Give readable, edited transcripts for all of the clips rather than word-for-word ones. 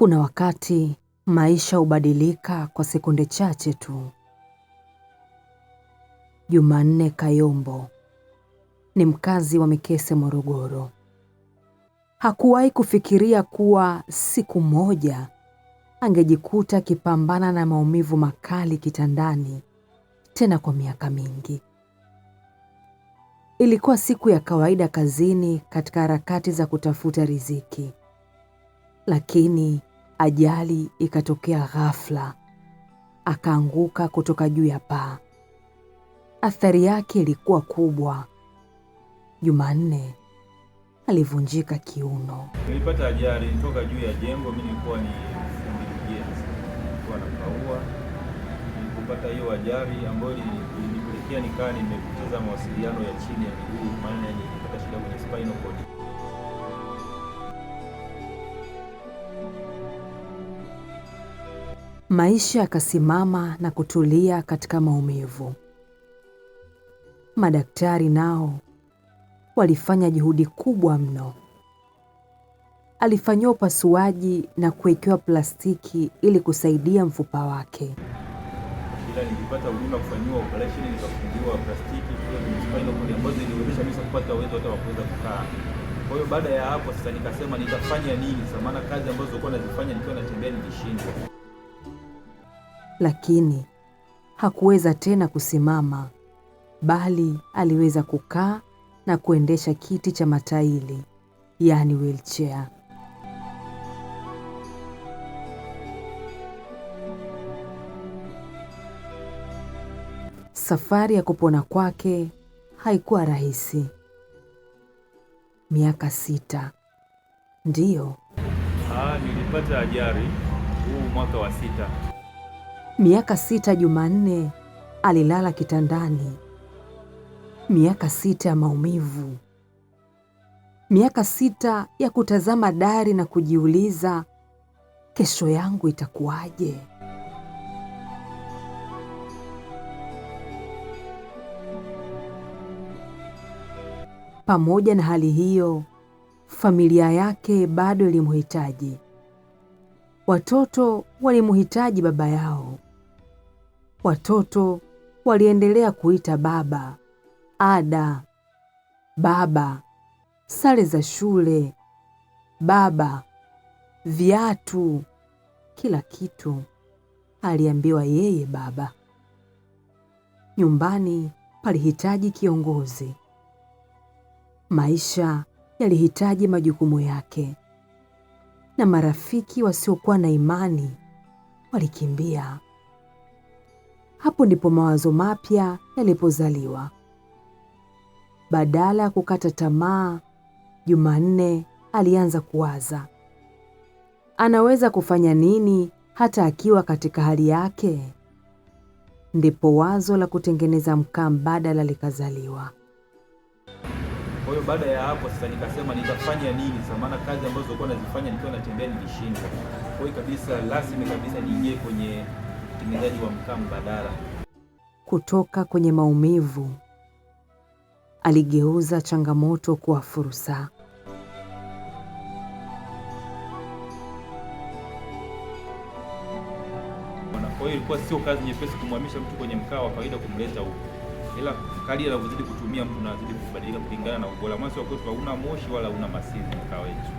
Kuna wakati maisha hubadilika kwa sekunde chache tu. Jumanne Kayombo ni mkazi wa Mikese, Morogoro. Hakuwahi kufikiria kuwa siku moja angejikuta akipambana na maumivu makali kitandani, tena kwa miaka mingi. Ilikuwa siku ya kawaida kazini katika harakati za kutafuta riziki. Lakini ajali ikatokea ghafla. Akaanguka kutoka juu ya paa. Athari yake ilikuwa kubwa. Jumanne alivunjika kiuno. Nilipata ajali, nitoka juu ya jengo. Mimi nilikuwa ni fundi ujenzi, nilikuwa nakaua. Nilipopata hiyo ajali ambayo ilinipelekea nikaa nimepoteza mawasiliano ya chini ya miguu, maana nilipata shida kwenye spinal cord. Maisha yakasimama na kutulia katika maumivu. Madaktari nao walifanya juhudi kubwa mno. Alifanyiwa upasuaji na kuwekewa plastiki ili kusaidia mfupa wake. Ila nilipata huduma kufanyiwa operation, nikafungiwa plastiki kwenye spinal cord ambazo ziliwezesha mimi kupata uwezo hata wa kuweza kukaa. Kwa hiyo baada ya hapo sasa nikasema nitafanya nini? Sasa maana kazi ambazo nilikuwa nazifanya nikiwa natembea nilishindwa. Lakini hakuweza tena kusimama, bali aliweza kukaa na kuendesha kiti cha matairi, yaani wheelchair. Safari ya kupona kwake haikuwa rahisi. Miaka 6. Ndiyo. Nilipata ajali huu mwaka wa 6. Miaka 6 Jumanne alilala kitandani. Miaka 6 ya maumivu. Miaka 6 ya kutazama dari na kujiuliza, kesho yangu itakuwaje? Pamoja na hali hiyo, familia yake bado ilimhitaji. Watoto walimhitaji baba yao. Watoto waliendelea kuita baba, ada, baba, sare za shule, baba, viatu, kila kitu aliambiwa yeye baba. Nyumbani palihitaji kiongozi. Maisha yalihitaji majukumu yake. Na marafiki wasiokuwa na imani walikimbia. Hapo ndipo mawazo mapya yalipozaliwa. Badala ya kukata tamaa, Jumanne alianza kuwaza, anaweza kufanya nini hata akiwa katika hali yake? Ndipo wazo la kutengeneza mkaa mbadala likazaliwa. Kwa hiyo baada ya hapo sasa nikasema nitafanya nini? Sasa maana kazi ambazo nilikuwa nazifanya nikiwa natembea nilishindwa. Kwa hiyo kabisa lazima kabisa niingie kwenye utengenezaji wa mkaa mbadala. Kutoka kwenye maumivu aligeuza changamoto kuwa fursa. Kwa hiyo ilikuwa sio kazi nyepesi kumhamisha mtu kwenye mkaa wa kawaida kumleta huko. Ila kadri anavyozidi kutumia mtu anazidi kubadilika kulingana na ubora. Mwanzo wa kwetu hauna moshi wala una masizi mkaa wetu.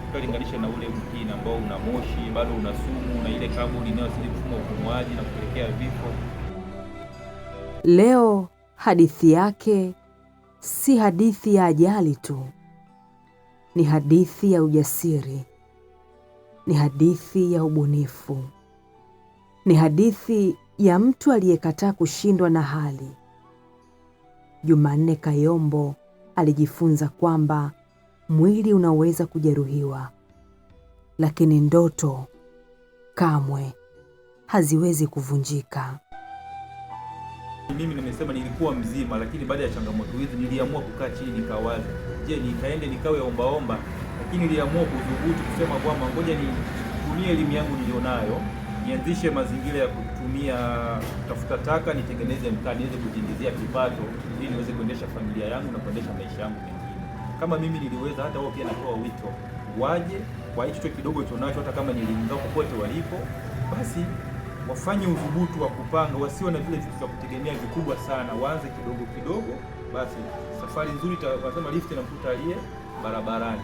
Ukilinganisha na ule mwingine ambao una moshi, bado una sumu na ile kaboni inayozidi kufuma upumuaji na kupelekea vifo. Leo hadithi yake si hadithi ya ajali tu. Ni hadithi ya ujasiri. Ni hadithi ya ubunifu. Ni hadithi ya mtu aliyekataa kushindwa na hali. Jumanne Kayombo alijifunza kwamba mwili unaweza kujeruhiwa, lakini ndoto kamwe haziwezi kuvunjika. Mimi nimesema nilikuwa mzima, lakini baada ya changamoto hizi niliamua kukaa chini nikawaza, je, nikaende nikawe ombaomba? Lakini niliamua kudhubutu kusema kwamba ngoja nitumie elimu yangu nilionayo, nianzishe mazingira ya kutumia tafuta taka, nitengeneze mkaa, niweze kujiingizia kipato ili niweze kuendesha familia yangu na kuendesha maisha yangu mengine. Kama mimi niliweza, hata wao pia natoa wito waje kwa hicho kidogo chonacho, hata kama ni elimu zao popote walipo, basi wafanye udhubutu wa kupanga, wasio na vile vitu vya kutegemea vikubwa sana, waanze kidogo kidogo, basi safari nzuri itasema lift inamkuta aliye barabarani.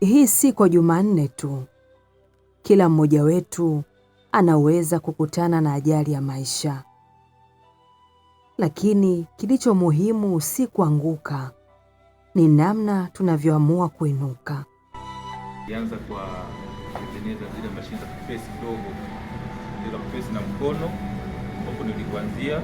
Hii si kwa Jumanne tu. Kila mmoja wetu anaweza kukutana na ajali ya maisha, lakini kilicho muhimu si kuanguka, ni namna tunavyoamua kuinuka. Nianza kwa kutengeneza zile mashine za kupesi kidogo, zile kupesi na mkono, hapo nilikuanzia.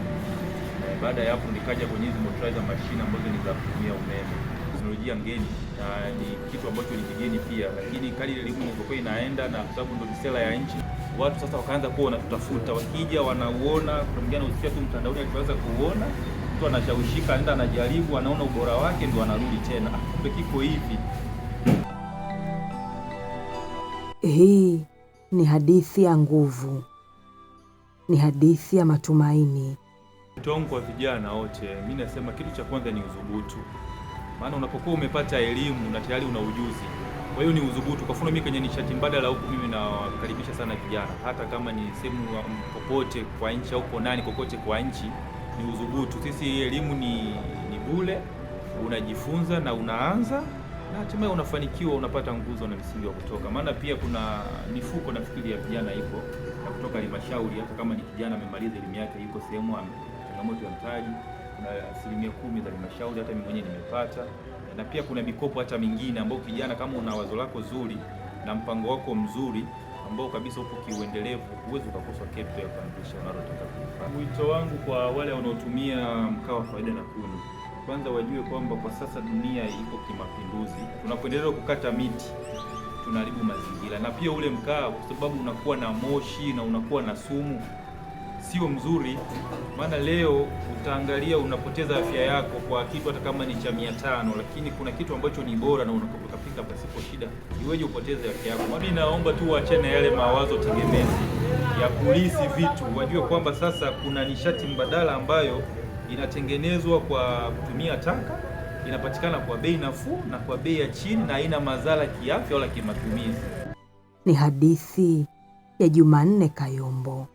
Baada ya hapo nikaja kwenye hizo motorizer mashine ambazo ni za kutumia umeme. Teknolojia ngeni na ni kitu ambacho ni kigeni pia, lakini kadri elimu ilivyokuwa inaenda, na kwa sababu ndio sera ya nchi, watu sasa wakaanza kuona tutafuta, wakija wanauona, kuna mwingine usikia tu mtandaoni, akianza kuona mtu anashawishika, anaenda anajaribu, anaona ubora wake, ndio anarudi tena, kumbe kiko hivi. Hii ni hadithi ya nguvu, ni hadithi ya matumaini. Tongo kwa vijana wote, mimi nasema kitu cha kwanza ni udhubutu. Maana unapokuwa umepata elimu na tayari una ujuzi, kwa hiyo ni udhubutu. Kwa mfano mimi kwenye nishati mbadala huko, mimi nawakaribisha sana vijana, hata kama ni sehemu popote kwa nchi au konani kokote kwa nchi, ni udhubutu. Sisi elimu ni bure, unajifunza na unaanza na hatimaye unafanikiwa, unapata nguzo na msingi wa kutoka. Maana pia kuna mifuko nafikiri ya vijana iko ya kutoka halmashauri, hata kama ni kijana amemaliza elimu yake, yuko sehemu changamoto ya mtaji, kuna 10% za halmashauri, hata mimi mwenyewe nimepata. Na pia kuna mikopo hata mingine ambao kijana, kama una wazo lako zuri na mpango wako mzuri ambao kabisa upo kiuendelevu, huwezi ukakosa capital ya kuanzisha unalotaka kufanya. Wito wangu kwa wale wanaotumia mkaa wa faida na kuni, kwanza wajue kwamba kwa sasa dunia iko kimapinduzi. Tunapoendelea kukata miti tunaharibu mazingira, na pia ule mkaa, kwa sababu unakuwa na moshi na unakuwa na sumu, sio mzuri. Maana leo utaangalia unapoteza afya yako kwa kitu hata kama ni cha 500, lakini kuna kitu ambacho ni bora na unakopika pasipo shida, iweje upoteze afya yako? Mimi naomba tu waachane yale mawazo tegemezi ya kulisi vitu, wajue kwamba sasa kuna nishati mbadala ambayo inatengenezwa kwa kutumia taka, inapatikana kwa bei nafuu na kwa bei ya chini, na haina madhara kiafya wala kimatumizi. Ni hadithi ya Jumanne Kayombo.